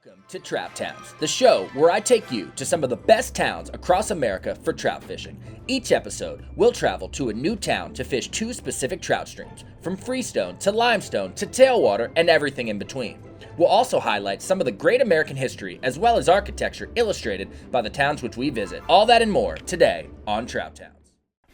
Welcome to Trout Towns, the show where I take you to some of the best towns across America for trout fishing. Each episode, we'll travel to a new town to fish two specific trout streams, from freestone to limestone to tailwater and everything in between. We'll also highlight some of the great American history as well as architecture illustrated by the towns which we visit. All that and more today on Trout Towns.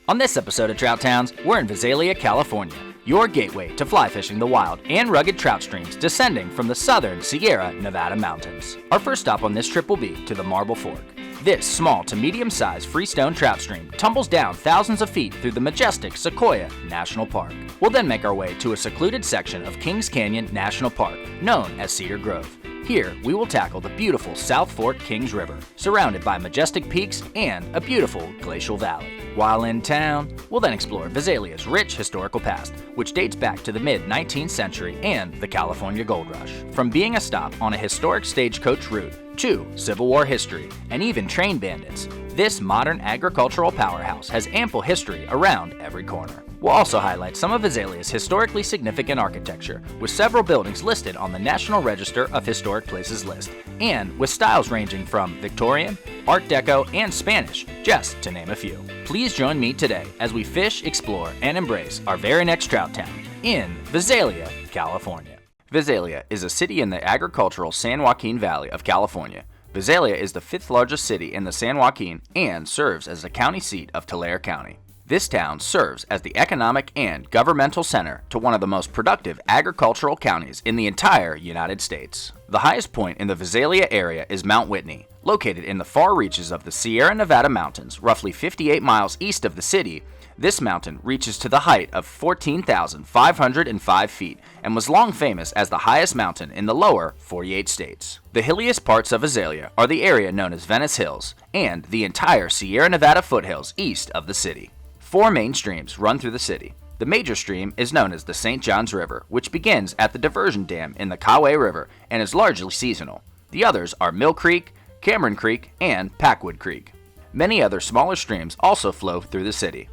On this episode of Trout Towns, we're in Visalia, California, your gateway to fly fishing the wild and rugged trout streams descending from the southern Sierra Nevada mountains. Our first stop on this trip will be to the Marble Fork. This small to medium-sized freestone trout stream tumbles down thousands of feet through the majestic Sequoia National Park. We'll then make our way to a secluded section of Kings Canyon National Park, known as Cedar Grove. Here, we will tackle the beautiful South Fork Kings River, surrounded by majestic peaks and a beautiful glacial valley. While in town, we'll then explore Visalia's rich historical past, which dates back to the mid-19th century and the California Gold Rush. From being a stop on a historic stagecoach route to Civil War history and even train bandits, this modern agricultural powerhouse has ample history around every corner. We'll also highlight some of Visalia's historically significant architecture, with several buildings listed on the National Register of Historic Places list, and with styles ranging from Victorian, Art Deco, and Spanish, just to name a few. Please join me today as we fish, explore, and embrace our very next trout town in Visalia, California. Visalia is a city in the agricultural San Joaquin Valley of California. Visalia is the fifth largest city in the San Joaquin and serves as the county seat of Tulare County. This town serves as the economic and governmental center to one of the most productive agricultural counties in the entire United States. The highest point in the Visalia area is Mount Whitney, located in the far reaches of the Sierra Nevada mountains, roughly 58 miles east of the city. This mountain reaches to the height of 14,505 feet and was long famous as the highest mountain in the lower 48 states. The hilliest parts of Visalia are the area known as Venice Hills and the entire Sierra Nevada foothills east of the city. Four main streams run through the city. The major stream is known as the St. Johns River, which begins at the diversion dam in the Kawe River and is largely seasonal. The others are Mill Creek, Cameron Creek, and Packwood Creek. Many other smaller streams also flow through the city.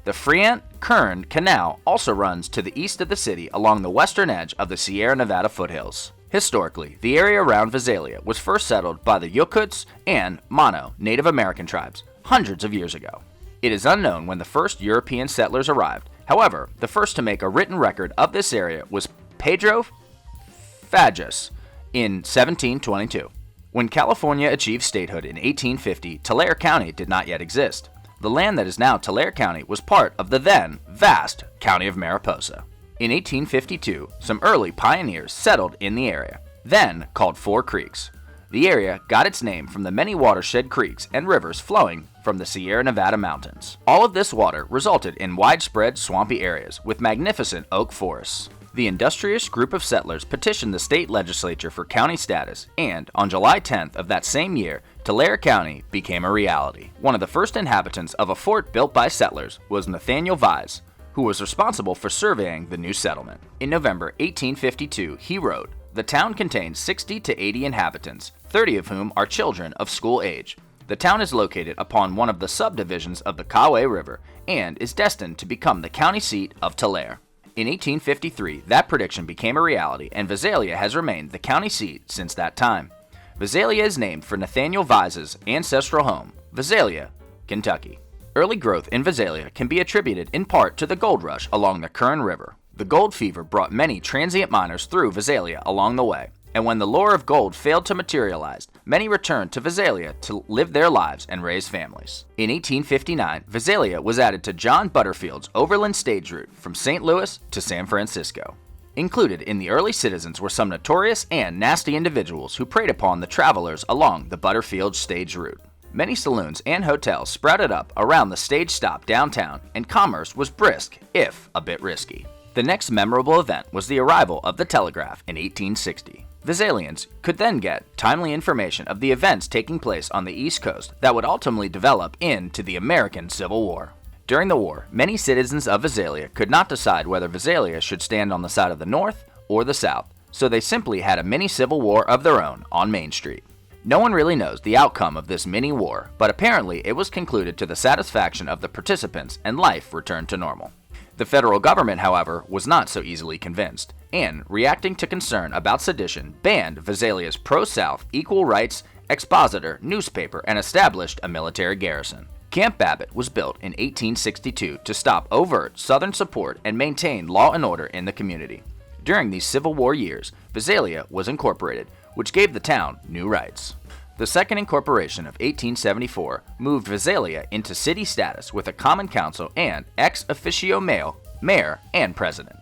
The Friant-Kern Canal also runs to the east of the city along the western edge of the Sierra Nevada foothills. Historically, the area around Visalia was first settled by the Yokuts and Mono Native American tribes hundreds of years ago. It is unknown when the first European settlers arrived. However, the first to make a written record of this area was Pedro Fages in 1722. When California achieved statehood in 1850, Tulare County did not yet exist. The land that is now Tulare County was part of the then vast County of Mariposa. In 1852, some early pioneers settled in the area, then called Four Creeks. The area got its name from the many watershed creeks and rivers flowing from the Sierra Nevada mountains. All of this water resulted in widespread swampy areas with magnificent oak forests. The industrious group of settlers petitioned the state legislature for county status, and on July 10th of that same year, Tulare County became a reality. One of the first inhabitants of a fort built by settlers was Nathaniel Vise, who was responsible for surveying the new settlement. In November 1852, he wrote, "The town contains 60 to 80 inhabitants, 30 of whom are children of school age. The town is located upon one of the subdivisions of the Kawe River and is destined to become the county seat of Tulare." In 1853, that prediction became a reality, and Visalia has remained the county seat since that time. Visalia is named for Nathaniel Vise's ancestral home, Visalia, Kentucky. Early growth in Visalia can be attributed in part to the gold rush along the Kern River. The gold fever brought many transient miners through Visalia along the way, and when the lure of gold failed to materialize, many returned to Visalia to live their lives and raise families. In 1859, Visalia was added to John Butterfield's overland stage route from St. Louis to San Francisco. Included in the early citizens were some notorious and nasty individuals who preyed upon the travelers along the Butterfield stage route. Many saloons and hotels sprouted up around the stage stop downtown, and commerce was brisk, if a bit risky. The next memorable event was the arrival of the telegraph in 1860. Visalians could then get timely information of the events taking place on the East Coast that would ultimately develop into the American Civil War. During the war, many citizens of Visalia could not decide whether Visalia should stand on the side of the North or the South, so they simply had a mini Civil War of their own on Main Street. No one really knows the outcome of this mini war, but apparently it was concluded to the satisfaction of the participants and life returned to normal. The federal government, however, was not so easily convinced, and, reacting to concern about sedition, banned Visalia's pro-South Equal Rights Expositor newspaper and established a military garrison. Camp Babbitt was built in 1862 to stop overt Southern support and maintain law and order in the community. During these Civil War years, Visalia was incorporated, which gave the town new rights. The second incorporation of 1874 moved Visalia into city status with a common council and ex officio mayor and president.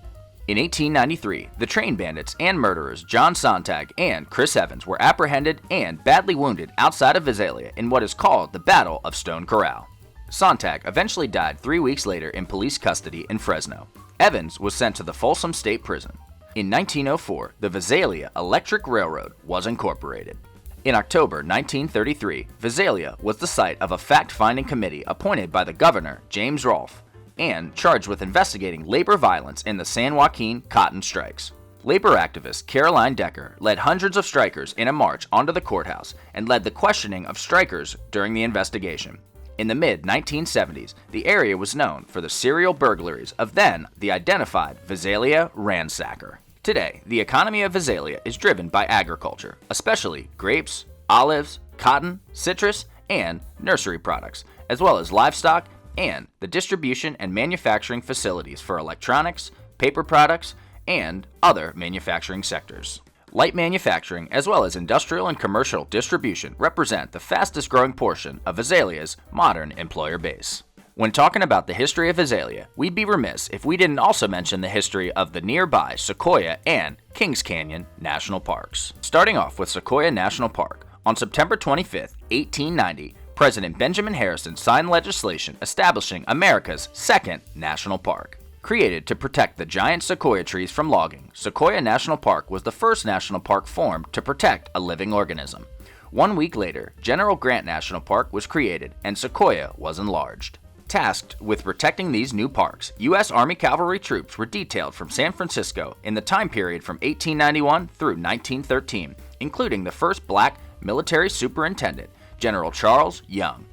In 1893, the train bandits and murderers John Sontag and Chris Evans were apprehended and badly wounded outside of Visalia in what is called the Battle of Stone Corral. Sontag eventually died 3 weeks later in police custody in Fresno. Evans was sent to the Folsom State Prison. In 1904, the Visalia Electric Railroad was incorporated. In October 1933, Visalia was the site of a fact-finding committee appointed by the governor, James Rolfe, and charged with investigating labor violence in the San Joaquin cotton strikes. Labor activist Caroline Decker led hundreds of strikers in a march onto the courthouse and led the questioning of strikers during the investigation. In the mid-1970s, the area was known for the serial burglaries of then the identified Visalia ransacker. Today, the economy of Visalia is driven by agriculture, especially grapes, olives, cotton, citrus, and nursery products, as well as livestock and the distribution and manufacturing facilities for electronics, paper products, and other manufacturing sectors. Light manufacturing, as well as industrial and commercial distribution, represent the fastest growing portion of Visalia's modern employer base. When talking about the history of Visalia, we'd be remiss if we didn't also mention the history of the nearby Sequoia and Kings Canyon National Parks. Starting off with Sequoia National Park, on September 25, 1890, President Benjamin Harrison signed legislation establishing America's second national park. Created to protect the giant sequoia trees from logging, Sequoia National Park was the first national park formed to protect a living organism. 1 week later, General Grant National Park was created and Sequoia was enlarged. Tasked with protecting these new parks, U.S. Army cavalry troops were detailed from San Francisco in the time period from 1891 through 1913, including the first black military superintendent, General Charles Young.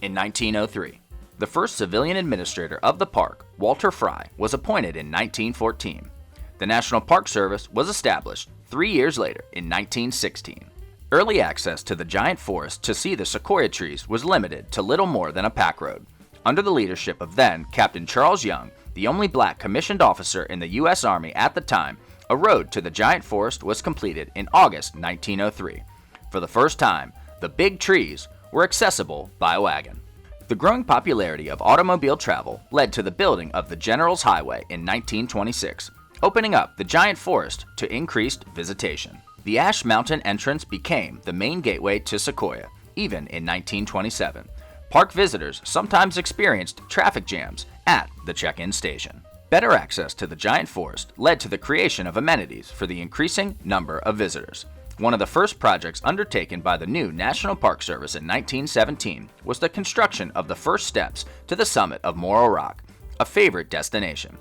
In 1903, the first civilian administrator of the park, Walter Fry, was appointed in 1914. The National Park Service was established 3 years later in 1916. Early access to the giant forest to see the sequoia trees was limited to little more than a pack road. Under the leadership of then Captain Charles Young, the only black commissioned officer in the U.S. Army at the time, a road to the giant forest was completed in August 1903. For the first time, the big trees were accessible by wagon. The growing popularity of automobile travel led to the building of the General's Highway in 1926, opening up the giant forest to increased visitation. The Ash Mountain entrance became the main gateway to Sequoia, even in 1927. Park visitors sometimes experienced traffic jams at the check-in station. Better access to the giant forest led to the creation of amenities for the increasing number of visitors. One of the first projects undertaken by the new National Park Service in 1917 was the construction of the first steps to the summit of Morro Rock, a favorite destination.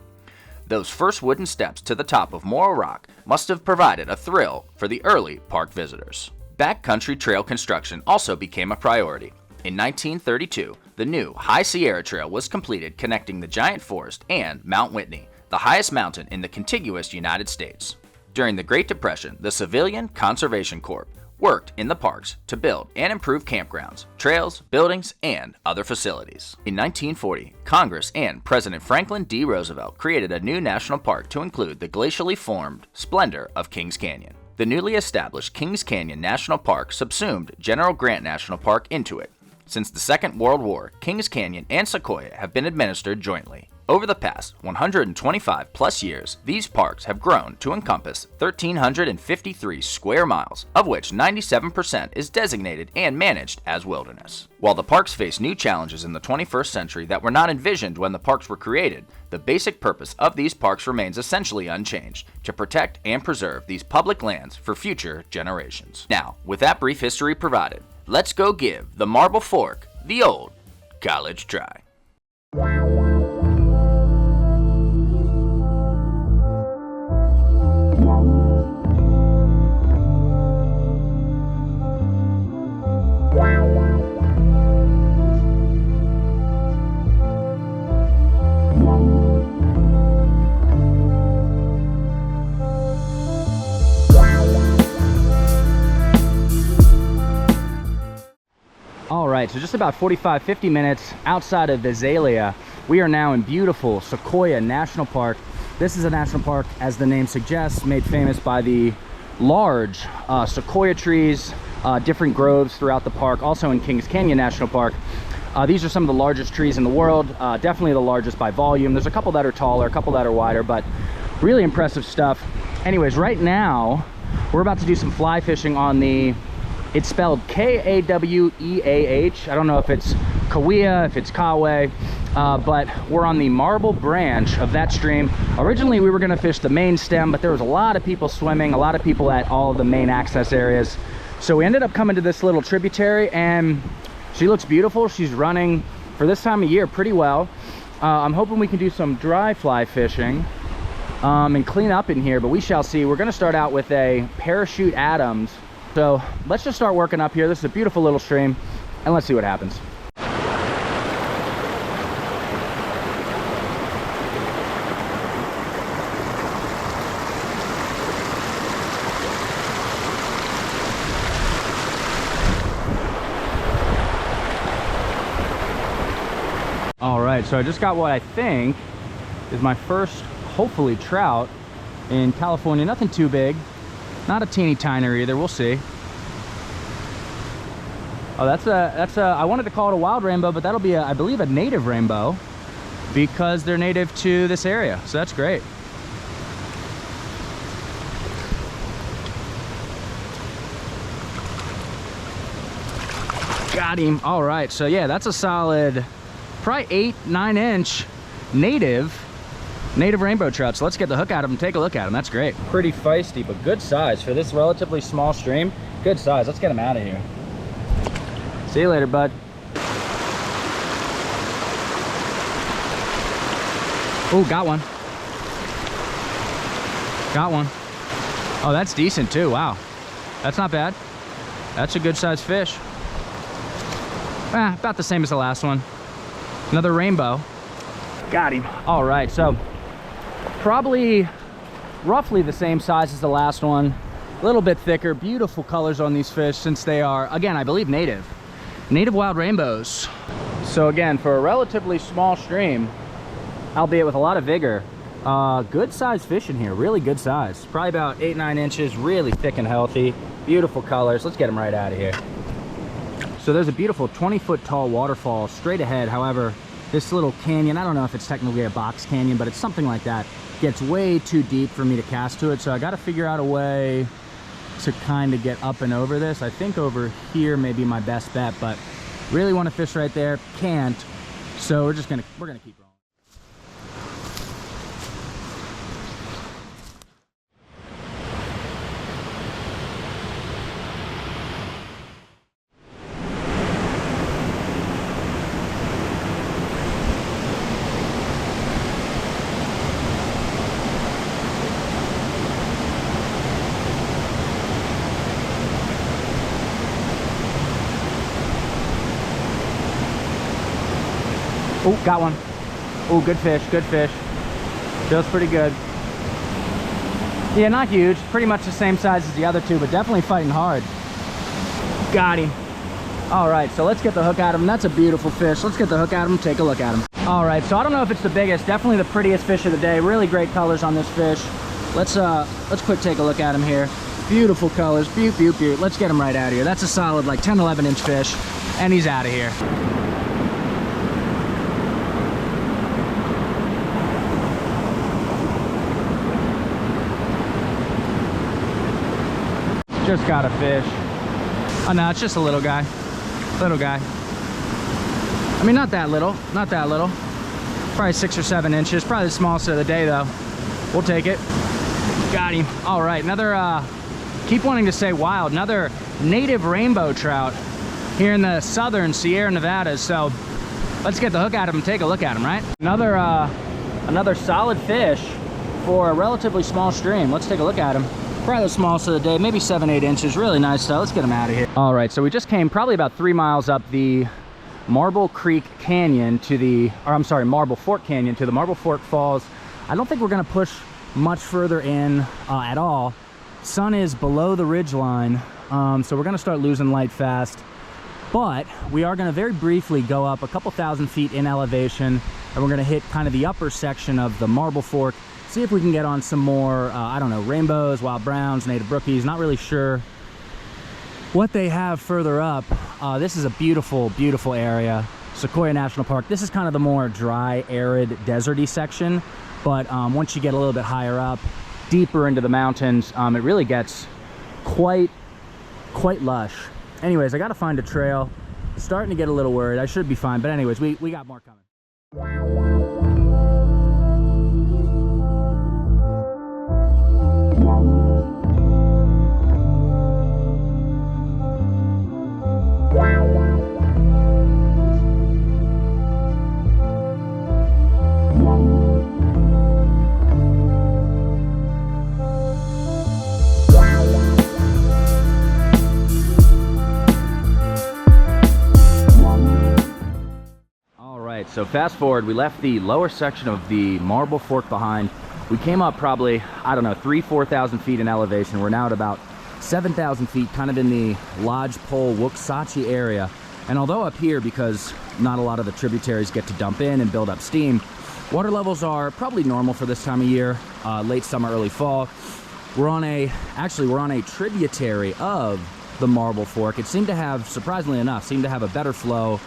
Those first wooden steps to the top of Morro Rock must have provided a thrill for the early park visitors. Backcountry trail construction also became a priority. In 1932, the new High Sierra Trail was completed connecting the giant forest and Mount Whitney, the highest mountain in the contiguous United States. During the Great Depression, the Civilian Conservation Corps worked in the parks to build and improve campgrounds, trails, buildings, and other facilities. In 1940, Congress and President Franklin D. Roosevelt created a new national park to include the glacially formed splendor of Kings Canyon. The newly established Kings Canyon National Park subsumed General Grant National Park into it. Since the Second World War, Kings Canyon and Sequoia have been administered jointly. Over the past 125 plus years, these parks have grown to encompass 1,353 square miles, of which 97% is designated and managed as wilderness. While the parks face new challenges in the 21st century that were not envisioned when the parks were created, the basic purpose of these parks remains essentially unchanged: to protect and preserve these public lands for future generations. Now, with that brief history provided, let's go give the Marble Fork the old college try. All right, so just about 45-50 minutes outside of Visalia, we are now in beautiful Sequoia National Park. This is a national park, as the name suggests, made famous by the large sequoia trees, different groves throughout the park. Also in Kings Canyon National Park, these are some of the largest trees in the world, definitely the largest by volume. There's a couple that are taller, a couple that are wider, but really impressive stuff. Anyways, right now we're about to do some fly fishing on the, it's spelled K-A-W-E-A-H. I don't know if it's Kauai, if it's Kauai, but we're on the marble branch of that stream. Originally we were going to fish the main stem, but there was a lot of people swimming, a lot of people at all of the main access areas, so we ended up coming to this little tributary, and she looks beautiful. She's running for this time of year pretty well. I'm hoping we can do some dry fly fishing and clean up in here, but we shall see. We're going to start out with a Parachute Adams, so let's just start working up here. This is a beautiful little stream, and let's see what happens. All right, so I just got what I think is my first, hopefully, trout in California. Nothing too big, not a teeny tiner either. We'll see. Oh, that's a I wanted to call it a wild rainbow, but that'll be I believe a native rainbow, because they're native to this area, so that's great. Got him. All right, so yeah, that's a solid, probably 8-9 inch native rainbow trout. So let's get the hook out of them, take a look at them. That's great. Pretty feisty, but good size for this relatively small stream. Good size. Let's get them out of here. See you later, bud. Oh, got one. Got one. Oh, that's decent too. Wow, that's not bad. That's a good sized fish. About the same as the last one. Another rainbow. Got him. All right, so probably roughly the same size as the last one, a little bit thicker. Beautiful colors on these fish, since they are, again, I believe native wild rainbows. So again, for a relatively small stream, albeit with a lot of vigor, good size fish in here, really good size, probably about 8-9 inches, really thick and healthy, beautiful colors. Let's get them right out of here. So there's a beautiful 20-foot tall waterfall straight ahead. However, this little canyon, I don't know if it's technically a box canyon, but it's something like that, gets way too deep for me to cast to it. So I got to figure out a way to kind of get up and over this. I think over here may be my best bet, but really want to fish right there, can't. So we're gonna keep rolling. Oh, got one. Oh, good fish, good fish. Feels pretty good. Yeah, not huge. Pretty much the same size as the other two, but definitely fighting hard. Got him. All right, so let's get the hook at him. That's a beautiful fish. Let's get the hook at him, take a look at him. All right, so I don't know if it's the biggest, definitely the prettiest fish of the day. Really great colors on this fish. Let's quick take a look at him here. Beautiful colors, beaut, beaut, beaut. Let's get him right out of here. That's a solid like 10-11 inch fish, and he's out of here. Just got a fish. Oh no, it's just a little guy. Little guy. I mean, not that little, not that little. Probably 6 or 7 inches. Probably the smallest of the day though. We'll take it. Got him. All right, another, keep wanting to say wild, another native rainbow trout here in the southern Sierra Nevadas. So let's get the hook at him and take a look at him, right? Another solid fish for a relatively small stream. Let's take a look at him. Probably the smallest of the day, maybe 7-8 inches. Really nice stuff. Let's get him out of here. All right, so we just came probably about 3 miles up the Marble Creek Canyon to the, or I'm sorry, Marble Fork Canyon to the Marble Fork Falls. I don't think we're gonna push much further in at all. Sun is below the ridge line, so we're gonna start losing light fast. But we are gonna very briefly go up a couple thousand feet in elevation, and we're gonna hit kind of the upper section of the Marble Fork, see if we can get on some more, I don't know, rainbows, wild browns, native brookies. Not really sure what they have further up. This is a beautiful, beautiful area. Sequoia National Park. This is kind of the more dry, arid, deserty section. But once you get a little bit higher up, deeper into the mountains, it really gets quite lush. Anyways, I gotta find a trail. Starting to get a little worried. I should be fine, but anyways, we got more coming. So fast forward, we left the lower section of the Marble Fork behind. We came up probably, I don't know, 4,000 feet in elevation. We're now at about 7,000 feet, kind of in the Lodgepole, Waxahachie area. And although up here, because not a lot of the tributaries get to dump in and build up steam, water levels are probably normal for this time of year, late summer, early fall. We're on a tributary of the Marble Fork. It seemed to have, surprisingly enough, a better flow,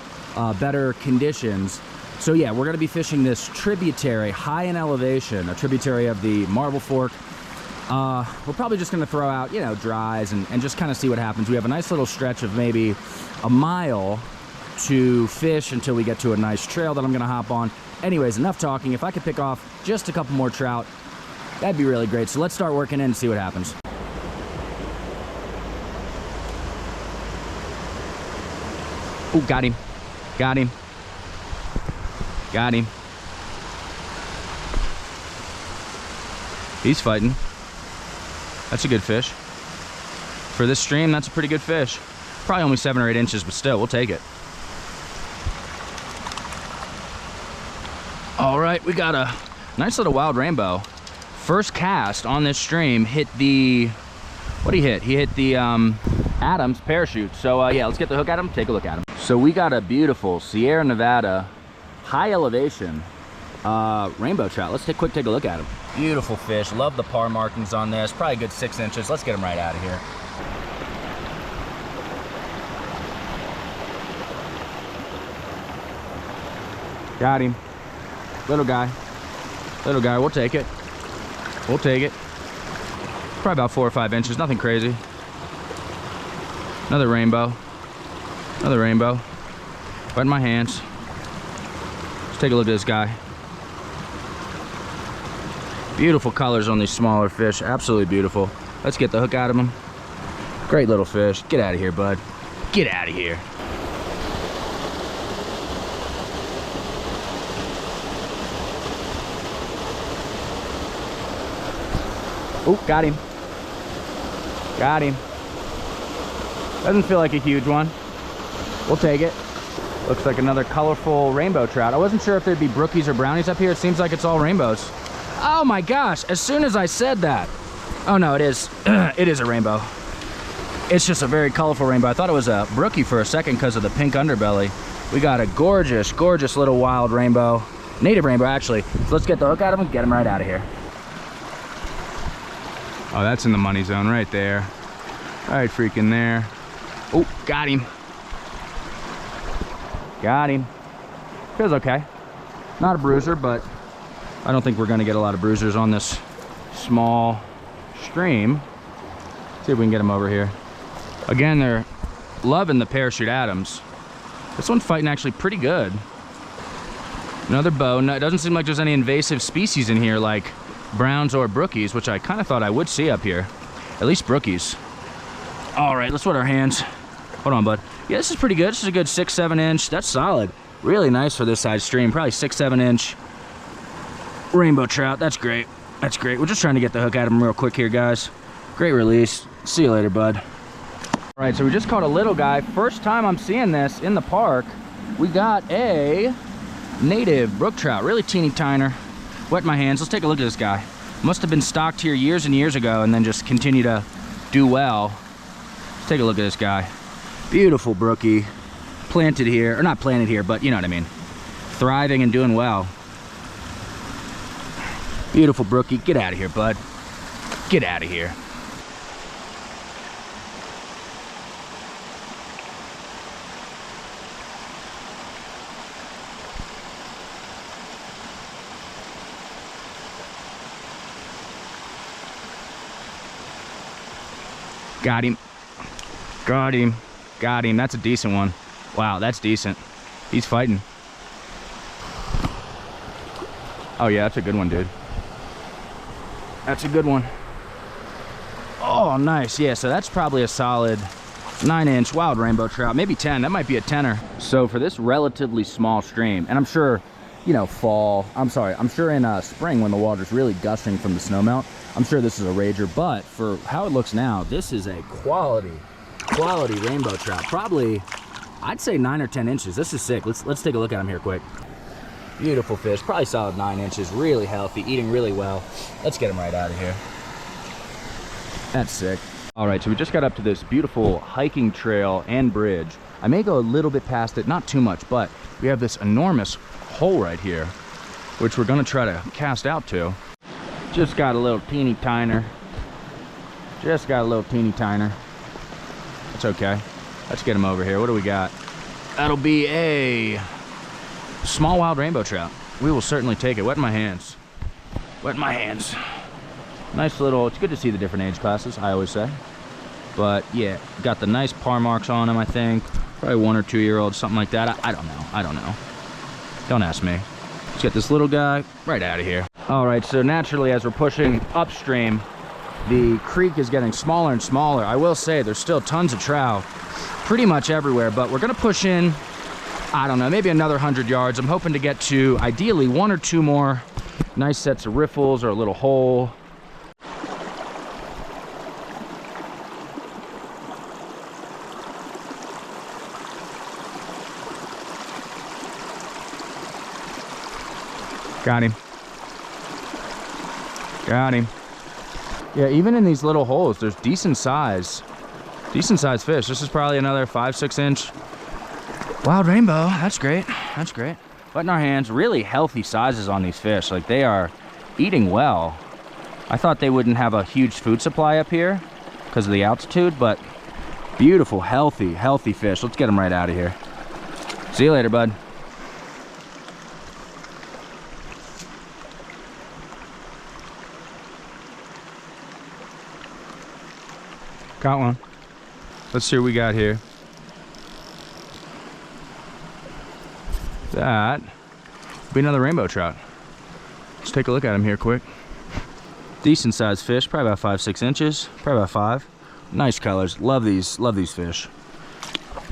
better conditions. So yeah, we're gonna be fishing this tributary high in elevation, a tributary of the Marble Fork. We're probably just gonna throw out, you know, dries and just kind of see what happens. We have a nice little stretch of maybe a mile to fish until we get to a nice trail that I'm gonna hop on. Anyways, enough talking. If I could pick off just a couple more trout, that'd be really great. So let's start working in and see what happens. Oh, got him. Got him. Got him. He's fighting. That's a good fish. For this stream, that's a pretty good fish. Probably only 7 or 8 inches, but still, we'll take it. All right, we got a nice little wild rainbow. First cast on this stream hit the, what'd he hit? He hit the Adams parachute. So yeah, let's get the hook at him, take a look at him. So we got a beautiful Sierra Nevada high elevation rainbow trout. Let's take a look at him. Beautiful fish. Love the par markings on this. Probably a good 6 inches. Let's get him right out of here. Got him. Little guy. Little guy. We'll take it. We'll take it. Probably about 4 or 5 inches. Nothing crazy. Another rainbow. Another rainbow. Wet in my hands. Let's take a look at this guy. Beautiful colors on these smaller fish. Absolutely beautiful. Let's get the hook out of him. Great little fish. Get out of here, bud. Get out of here. Oh, got him. Got him. Doesn't feel like a huge one. We'll take it. Looks like another colorful rainbow trout. I wasn't sure if there'd be brookies or brownies up here. It seems like it's all rainbows. Oh my gosh, as soon as I said that. Oh no, it is. It is a rainbow. It's just a very colorful rainbow. I thought it was a brookie for a second because of the pink underbelly. We got a gorgeous, gorgeous little wild rainbow. Native rainbow, actually. So let's get the hook out of him and get him right out of here. Oh, that's in the money zone right there. Right freaking there. Oh, got him. Got him. Feels okay. Not a bruiser, but I don't think we're gonna get a lot of bruisers on this small stream. See if we can get them over here. Again, they're loving the parachute Adams. This one's fighting actually pretty good. Another bow. No, it doesn't seem like there's any invasive species in here like browns or brookies, which I kind of thought I would see up here. At least brookies. All right, let's wet our hands. Hold on, bud. Yeah, this is pretty good. This is a good 6-7 inch. That's solid. Really nice for this side stream. Probably 6-7 inch rainbow trout. That's great. That's great. We're just trying to get the hook at him real quick here, guys. Great release. See you later, bud. All right, so we just caught a little guy. First time I'm seeing this in the park. We got a native brook trout. Really teeny tiner. Wet my hands. Let's take a look at this guy. Must have been stocked here years and years ago and then just continue to do well. Let's take a look at this guy. Beautiful brookie. planted here, or not planted here, but you know what I mean. Thriving and doing well. Beautiful brookie. Get out of here, bud. Get out of here. Got him. Got him. Got him. That's a decent one. Wow, that's decent. He's fighting. Oh yeah, that's a good one, dude. That's a good one. Oh, nice. Yeah, so that's probably a solid 9-inch wild rainbow trout, maybe 10. That might be a 10er. So for this relatively small stream, and I'm sure, you know, I'm sure in spring when the water's really gushing from the snowmelt, I'm sure this is a rager, but for how it looks now, this is a quality rainbow trout. Probably, I'd say 9 or 10 inches. This is sick. Let's take a look at him here quick. Beautiful fish, probably solid 9 inches, really healthy, eating really well. Let's get him right out of here. That's sick. All right, so we just got up to this beautiful hiking trail and bridge. I may go a little bit past it, not too much, but we have this enormous hole right here, which we're gonna try to cast out to. Just got a little teeny tiner. Just got a little teeny tiner. That's okay. Let's get him over here. What do we got? That'll be a small wild rainbow trout. We will certainly take it. Wet my hands. Wet my hands. Nice little, it's good to see the different age classes, I always say. But yeah, got the nice par marks on him, I think. Probably 1 or 2 year old, something like that. I don't know. I don't know. Don't ask me. Let's get this little guy right out of here. All right, so naturally as we're pushing upstream, the creek is getting smaller and smaller. I will say there's still tons of trout pretty much everywhere, but we're gonna push in, I don't know, maybe another 100 yards. I'm hoping to get to ideally 1 or 2 more nice sets of riffles or a little hole. Got him. Got him. Yeah, even in these little holes, there's decent size fish. This is probably another 5-6 inch wild rainbow. That's great. That's great. But in our hands, really healthy sizes on these fish. Like, they are eating well. I thought they wouldn't have a huge food supply up here because of the altitude, but beautiful, healthy fish. Let's get them right out of here. See you later, bud. Got one. Let's see what we got here. That will be another rainbow trout. Let's take a look at him here quick. Decent sized fish, probably about 5-6 inches, probably about 5. Nice colors. Love these fish.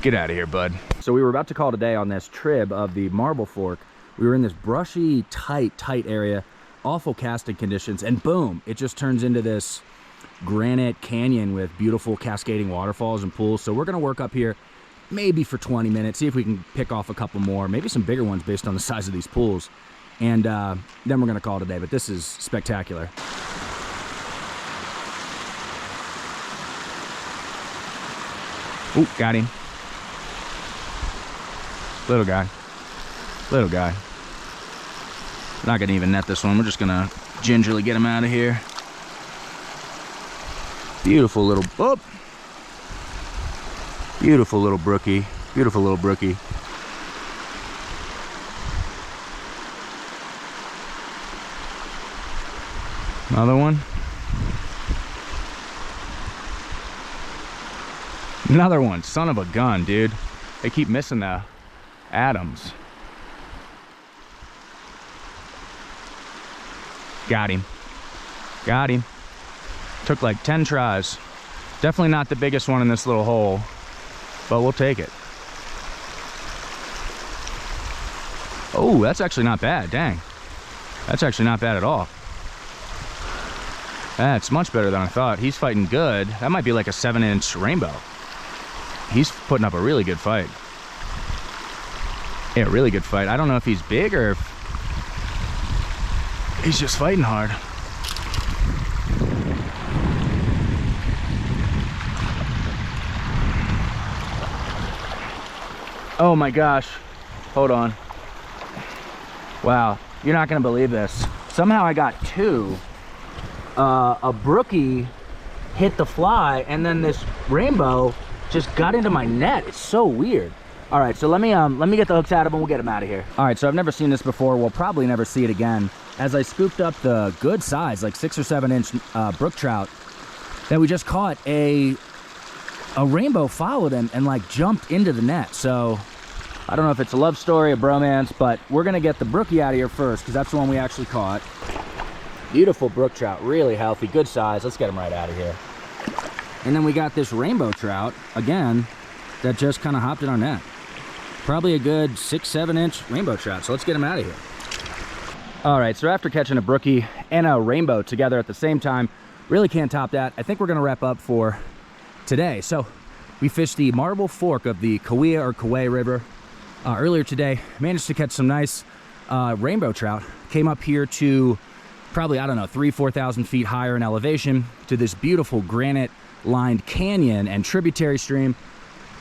Get out of here, bud. So we were about to call today on this trib of the Marble Fork. We were in this brushy, tight area, awful casting conditions, and boom, it just turns into this granite canyon with beautiful cascading waterfalls and pools. So we're gonna work up here maybe for 20 minutes, see if we can pick off a couple more, maybe some bigger ones based on the size of these pools, and then we're gonna call it a day. But this is spectacular. Ooh, got him. Little guy. Little guy. We're not gonna even net this one. We're just gonna gingerly get him out of here. Beautiful little, oh, beautiful little brookie. Beautiful little brookie. Another one. Another one. Son of a gun, dude. They keep missing the Adams. Got him. Got him. Took like 10 tries. Definitely not the biggest one in this little hole, but we'll take it. Oh, that's actually not bad. Dang. That's actually not bad at all. That's much better than I thought. He's fighting good. That might be like a 7-inch rainbow. He's putting up a really good fight. Yeah, really good fight. I don't know if he's big or if he's just fighting hard. Oh my gosh. Hold on. Wow, you're not gonna believe this. Somehow I got two. A brookie hit the fly, and then this rainbow just got into my net. It's so weird. All right, so let me get the hooks out of them. We'll get them out of here. All right, so I've never seen this before. We'll probably never see it again. As I scooped up the good size, like 6 or 7 inch brook trout that we just caught, a rainbow followed him and like jumped into the net. So I don't know if it's a love story, a bromance, but we're gonna get the brookie out of here first because that's the one we actually caught. Beautiful brook trout, really healthy, good size. Let's get him right out of here. And then we got this rainbow trout, again, that just kind of hopped in our net. Probably a good 6, 7 inch rainbow trout, so let's get him out of here. All right, so after catching a brookie and a rainbow together at the same time, really can't top that. I think we're gonna wrap up for today. So we fished the Marble Fork of the Kauai River earlier today. Managed to catch some nice rainbow trout. Came up here to probably, I don't know, 3,000–4,000 feet higher in elevation to this beautiful granite lined canyon and tributary stream.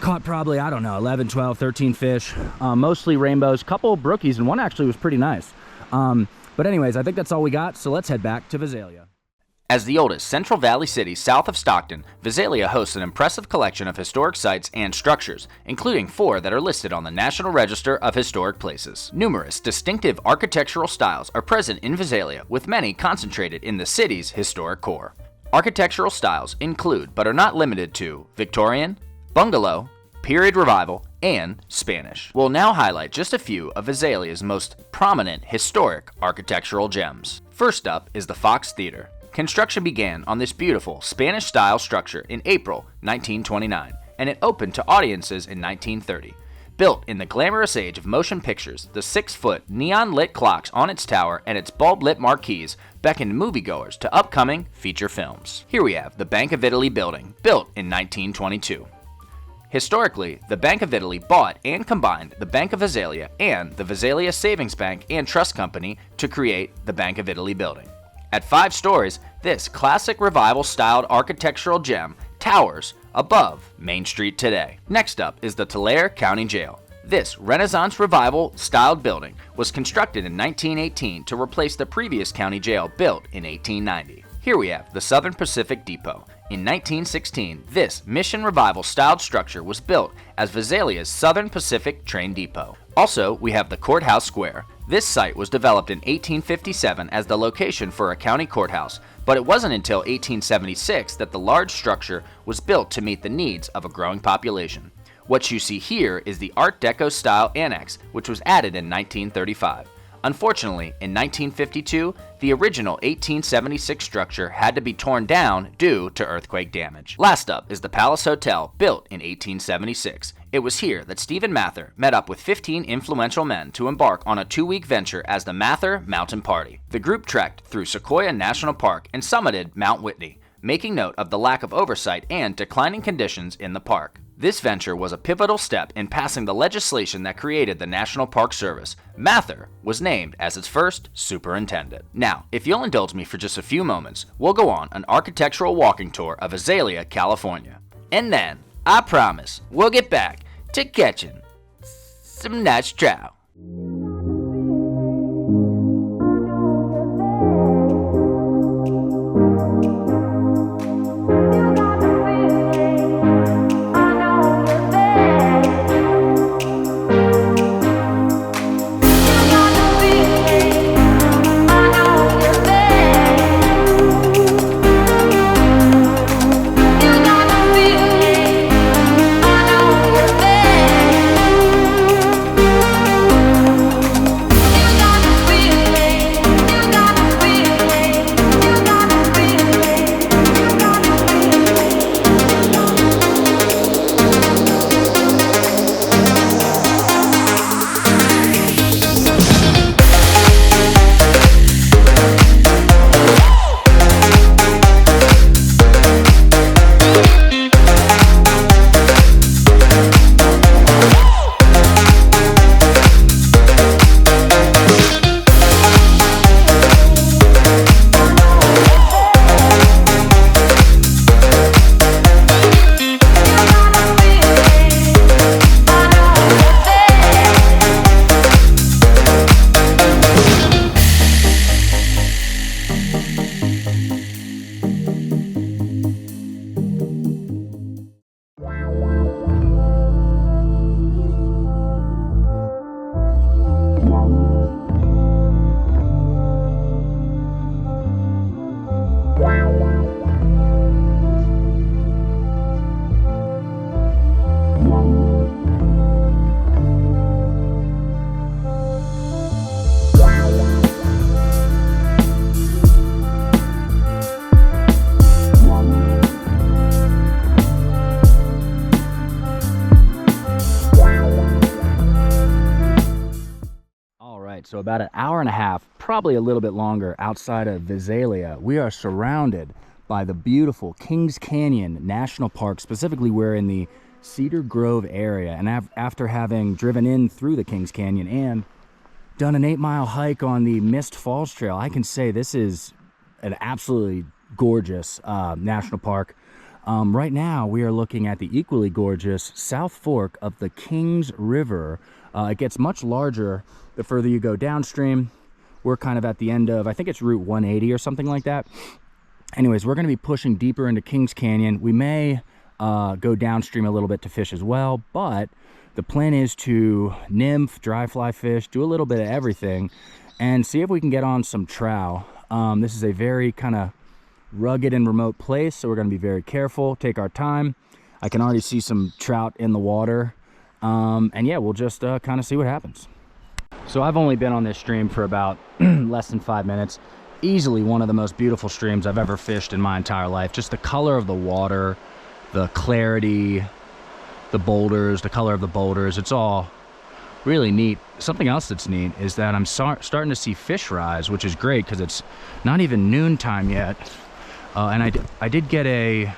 Caught probably, I don't know, 11, 12, 13 fish, mostly rainbows, couple brookies, and one actually was pretty nice. But anyways, I think that's all we got, so let's head back to Visalia. As the oldest Central Valley city south of Stockton, Visalia hosts an impressive collection of historic sites and structures, including 4 that are listed on the National Register of Historic Places. Numerous distinctive architectural styles are present in Visalia, with many concentrated in the city's historic core. Architectural styles include, but are not limited to, Victorian, bungalow, period revival, and Spanish. We'll now highlight just a few of Visalia's most prominent historic architectural gems. First up is the Fox Theater. Construction began on this beautiful Spanish-style structure in April 1929, and it opened to audiences in 1930. Built in the glamorous age of motion pictures, the 6-foot neon-lit clocks on its tower and its bulb-lit marquees beckoned moviegoers to upcoming feature films. Here we have the Bank of Italy building, built in 1922. Historically, the Bank of Italy bought and combined the Bank of Visalia and the Visalia Savings Bank and Trust Company to create the Bank of Italy building. At 5 stories, this classic revival-styled architectural gem towers above Main Street today. Next up is the Tulare County Jail. This Renaissance Revival-styled building was constructed in 1918 to replace the previous county jail built in 1890. Here we have the Southern Pacific Depot. In 1916, this Mission Revival-styled structure was built as Visalia's Southern Pacific Train Depot. Also, we have the Courthouse Square. This site was developed in 1857 as the location for a county courthouse, but it wasn't until 1876 that the large structure was built to meet the needs of a growing population. What you see here is the Art Deco-style annex, which was added in 1935. Unfortunately, in 1952, the original 1876 structure had to be torn down due to earthquake damage. Last up is the Palace Hotel, built in 1876. It was here that Stephen Mather met up with 15 influential men to embark on a 2-week venture as the Mather Mountain Party. The group trekked through Sequoia National Park and summited Mount Whitney, making note of the lack of oversight and declining conditions in the park. This venture was a pivotal step in passing the legislation that created the National Park Service. Mather was named as its first superintendent. Now, if you'll indulge me for just a few moments, we'll go on an architectural walking tour of Visalia, California. And then, I promise, we'll get back to catching some nice trout. So about an hour and a half, probably a little bit longer, outside of Visalia, we are surrounded by the beautiful Kings Canyon National Park. Specifically, we're in the Cedar Grove area, and after having driven in through the Kings Canyon and done an 8-mile hike on the Mist Falls Trail, I can say this is an absolutely gorgeous national park. Right now, we are looking at the equally gorgeous South Fork of the Kings River. It gets much larger the further you go downstream. We're kind of at the end of, I think it's Route 180 or something like that. Anyways, we're going to be pushing deeper into Kings Canyon. We may go downstream a little bit to fish as well, but the plan is to nymph, dry fly fish, do a little bit of everything, and see if we can get on some trout. This is a very kind of rugged and remote place, so we're going to be very careful, take our time. I can already see some trout in the water, and yeah, we'll just kind of see what happens. So I've only been on this stream for about less than 5 minutes. Easily one of the most beautiful streams I've ever fished in my entire life. Just the color of the water, the clarity, the boulders, the color of the boulders, it's all really neat. Something else that's neat is that I'm starting to see fish rise, which is great because it's not even noontime yet. And I did get an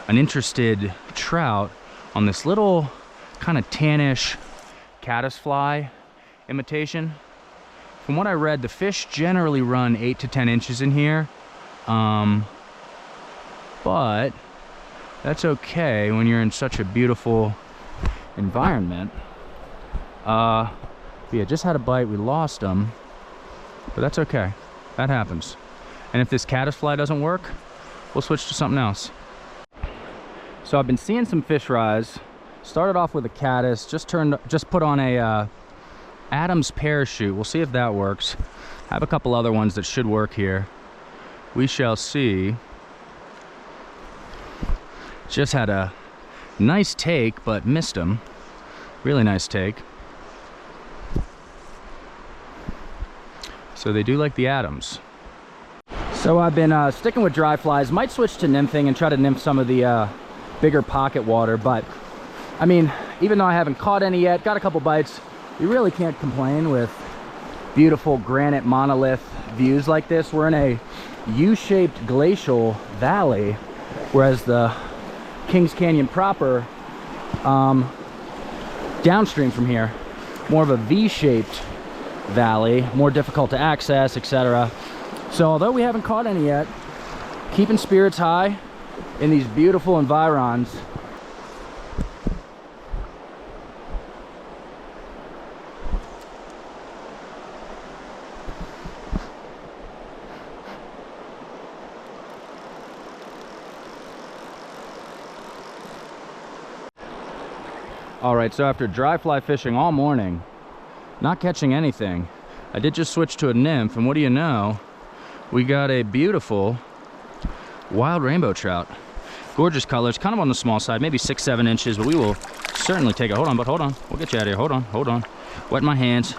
interested trout on this little kind of tannish caddisfly imitation. From what I read, the fish generally run 8 to 10 inches in here, but that's okay when you're in such a beautiful environment. Yeah, just had a bite, we lost them, but that's okay, that happens. And if this caddisfly doesn't work, we'll switch to something else. So I've been seeing some fish rise. Started off with a caddis, just put on a Adam's parachute. We'll see if that works. I have a couple other ones that should work here. We shall see. Just had a nice take, but missed him. Really nice take. So they do like the Adams. So I've been sticking with dry flies. Might switch to nymphing and try to nymph some of the bigger pocket water, but I mean, even though I haven't caught any yet, got a couple bites, you really can't complain with beautiful granite monolith views like this. We're in a U-shaped glacial valley, whereas the Kings Canyon proper, downstream from here, more of a V-shaped valley, more difficult to access, etc. So although we haven't caught any yet, keeping spirits high in these beautiful environs. All right, so after dry fly fishing all morning, not catching anything, I did just switch to a nymph, and what do you know? We got a beautiful wild rainbow trout. Gorgeous colors, kind of on the small side, maybe 6-7 inches, but we will certainly take it. Hold on, we'll get you out of here. Hold on. Wet my hands.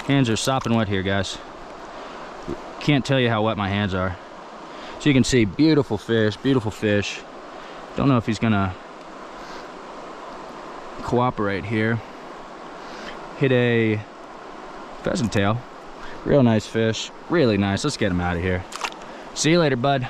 Hands are sopping wet here, guys. Can't tell you how wet my hands are. So you can see, beautiful fish, beautiful fish. Don't know if he's gonna cooperate here. Hit a pheasant tail. Real nice fish, really nice. Let's get him out of here. See you later, bud.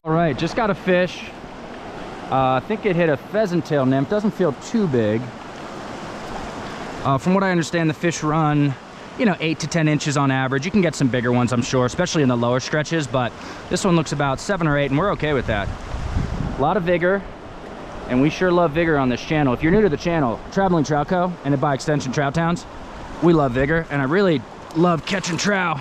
All right, just got a fish. I think it hit a pheasant tail nymph. Doesn't feel too big. From what I understand, the fish run, 8 to 10 inches on average. You can get some bigger ones, I'm sure, especially in the lower stretches, but this one looks about 7 or 8, and we're okay with that. A lot of vigor, and we sure love vigor on this channel. If you're new to the channel, Traveling Trout Co., and by extension, Trout Towns, we love vigor, and I really love catching trout.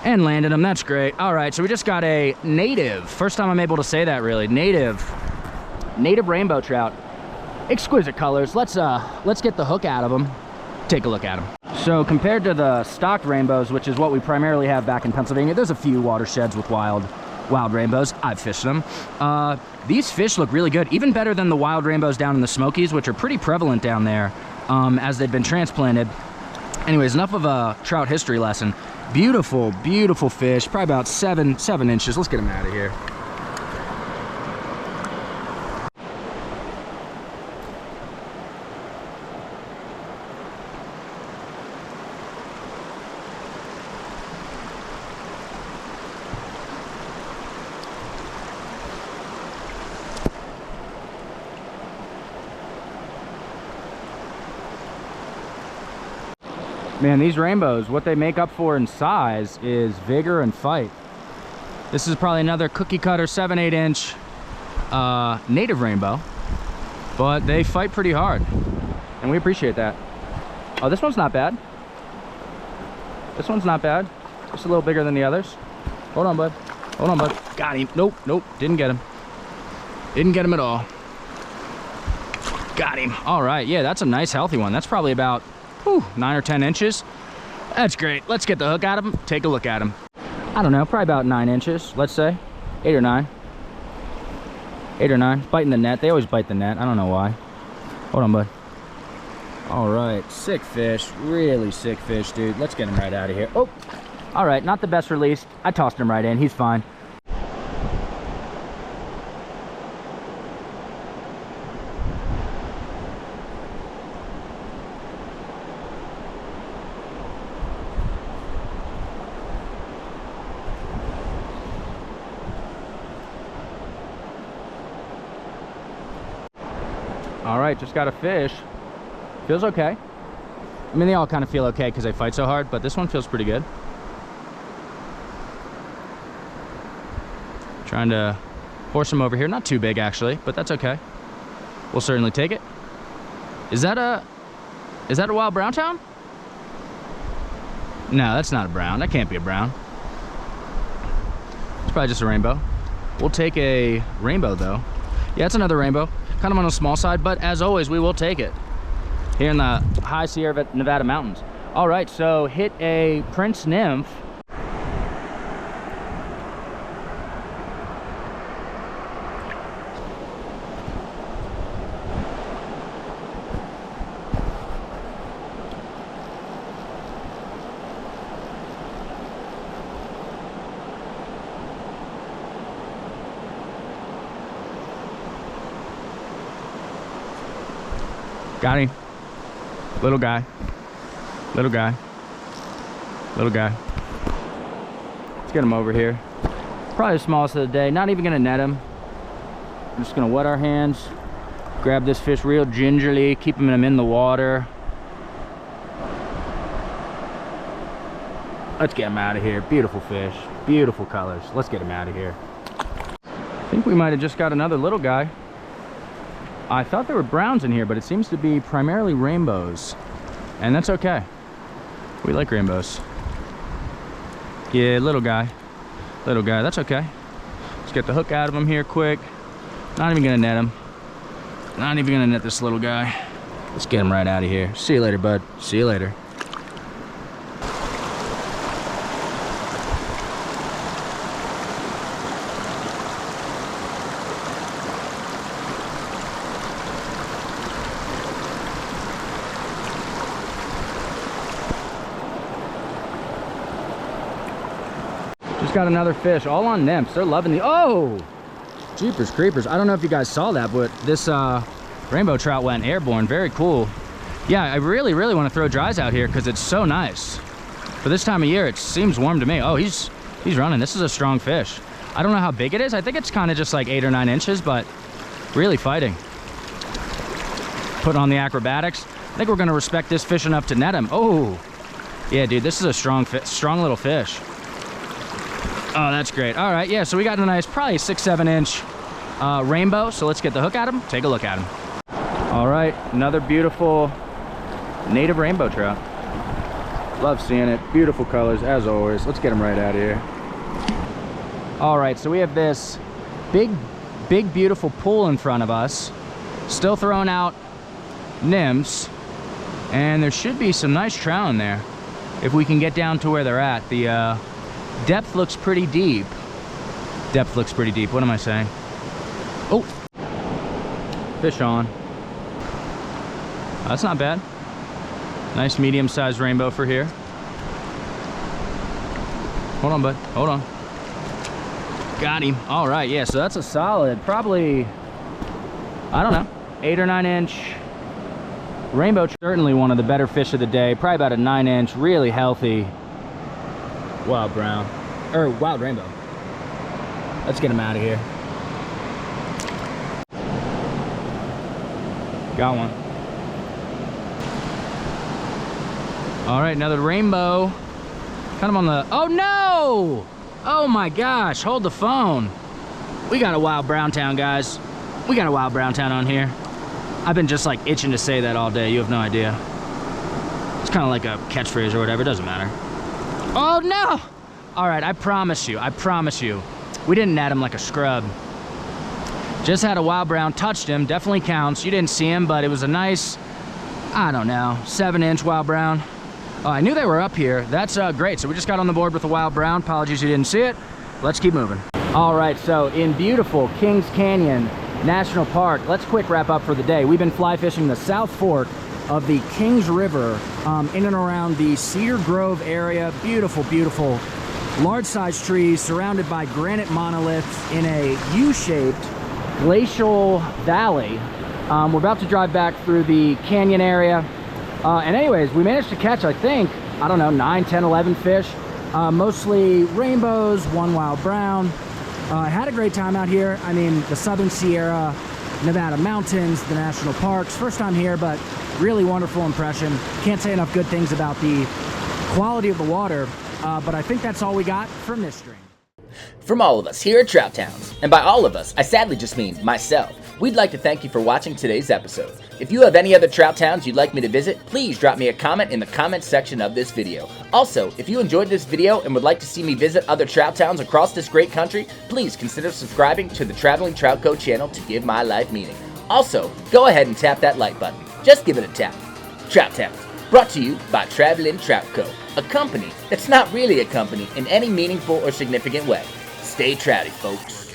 And landed them, that's great. All right, so we just got a native, first time I'm able to say that really, native rainbow trout. Exquisite colors. Let's get the hook out of them, take a look at them. So compared to the stocked rainbows, which is what we primarily have back in Pennsylvania, there's a few watersheds with wild wild rainbows. I've fished them. These fish look really good, even better than the wild rainbows down in the Smokies, which are pretty prevalent down there as they've been transplanted. Anyways, enough of a trout history lesson. Beautiful, beautiful fish, probably about seven inches. Let's get them out of here. Man, these rainbows, what they make up for in size is vigor and fight. This is probably another cookie cutter 7-8 inch native rainbow, but they fight pretty hard, and we appreciate that. Oh, this one's not bad. This one's not bad. Just a little bigger than the others. Hold on, bud. Hold on, bud. Got him. Nope, nope, didn't get him. Didn't get him at all. Got him. All right, yeah, that's a nice healthy one. That's probably about 9 or 10 inches. That's great. Let's get the hook at him, take a look at him. I don't know, probably about 9 inches, let's say. 8 or 9. 8 or 9. Biting the net. They always bite the net. I don't know why. Hold on, bud. All right, sick fish. Really sick fish, dude. Let's get him right out of here. Oh, all right, not the best release. I tossed him right in. He's fine. All right, just got a fish. Feels okay. I mean, they all kind of feel okay because they fight so hard, but this one feels pretty good. Trying to force him over here. Not too big, actually, but that's okay. We'll certainly take it. Is that a wild brown town? No, that's not a brown. That can't be a brown. It's probably just a rainbow. We'll take a rainbow, though. Yeah, it's another rainbow. Kind of on the small side, but as always, we will take it here in the high Sierra Nevada mountains. All right, so hit a Prince Nymph. Got him. Little guy. Little guy. Little guy. Let's get him over here. Probably the smallest of the day. Not even gonna net him. I'm just gonna wet our hands. Grab this fish real gingerly. Keep him in the water. Let's get him out of here. Beautiful fish. Beautiful colors. Let's get him out of here. I think we might have just got another little guy. I thought there were browns in here, but it seems to be primarily rainbows. And that's okay. We like rainbows. Yeah, little guy. Little guy, that's okay. Let's get the hook out of him here quick. Not even gonna net him. Not even gonna net this little guy. Let's get him right out of here. See you later, bud. See you later. Got another fish, all on nymphs. They're loving the, oh, jeepers creepers. I don't know if you guys saw that, but this rainbow trout went airborne. Very cool. Yeah, I really want to throw dries out here because it's so nice. For this time of year, it seems warm to me. Oh, he's running. This is a strong fish. I don't know how big it is. I think it's kind of just like 8 or 9 inches, but really fighting. Putting on the acrobatics. I think we're going to respect this fish enough to net him. Oh, yeah, dude, this is a strong little fish. Oh, that's great. All right, yeah, so we got a nice, probably 6-7 inch rainbow. So let's get the hook at him, take a look at him. All right, another beautiful native rainbow trout. Love seeing it. Beautiful colors, as always. Let's get him right out of here. All right, so we have this big, beautiful pool in front of us. Still throwing out nymphs. And there should be some nice trout in there if we can get down to where they're at. The depth looks pretty deep. Depth looks pretty deep. What am I saying? Oh, fish on. That's not bad. Nice medium-sized rainbow for here. Hold on, bud. Hold on. Got him. All right, yeah, so that's a solid, probably, I don't know, 8 or 9 inch rainbow. Certainly one of the better fish of the day. Probably about a 9 inch, really healthy wild brown, or wild rainbow. Let's get him out of here. Got one. All right, another rainbow. Kind of on the, oh no! Oh my gosh, hold the phone. We got a wild brown town, guys. We got a wild brown town on here. I've been just like itching to say that all day. You have no idea. It's kind of like a catchphrase or whatever, it doesn't matter. Oh no! All right, I promise you, we didn't net him like a scrub. Just had a wild brown, touched him, definitely counts. You didn't see him, but it was a nice, I don't know, 7 inch wild brown. Oh, I knew they were up here. That's great. So we just got on the board with a wild brown. Apologies you didn't see it. Let's keep moving. All right, so in beautiful Kings Canyon National Park, let's quick wrap up for the day. We've been fly fishing the South Fork of the Kings River in and around the Cedar Grove area. Beautiful, beautiful, large-sized trees surrounded by granite monoliths in a U-shaped glacial valley. We're about to drive back through the canyon area. And anyways, we managed to catch, I think, I don't know, 9, 10, 11 fish. Mostly rainbows, one wild brown. I had a great time out here. I mean, the Southern Sierra, Nevada mountains, the national parks. First time here, but really wonderful impression. Can't say enough good things about the quality of the water, but I think that's all we got from this stream. From all of us here at Trout Towns, and by all of us, I sadly just mean myself, we'd like to thank you for watching today's episode. If you have any other trout towns you'd like me to visit, please drop me a comment in the comments section of this video. Also, if you enjoyed this video and would like to see me visit other trout towns across this great country, please consider subscribing to the Traveling Trout Co channel to give my life meaning. Also, go ahead and tap that like button. Just give it a tap. Trout Towns, brought to you by Traveling Trout Co, a company that's not really a company in any meaningful or significant way. Stay trouty, folks.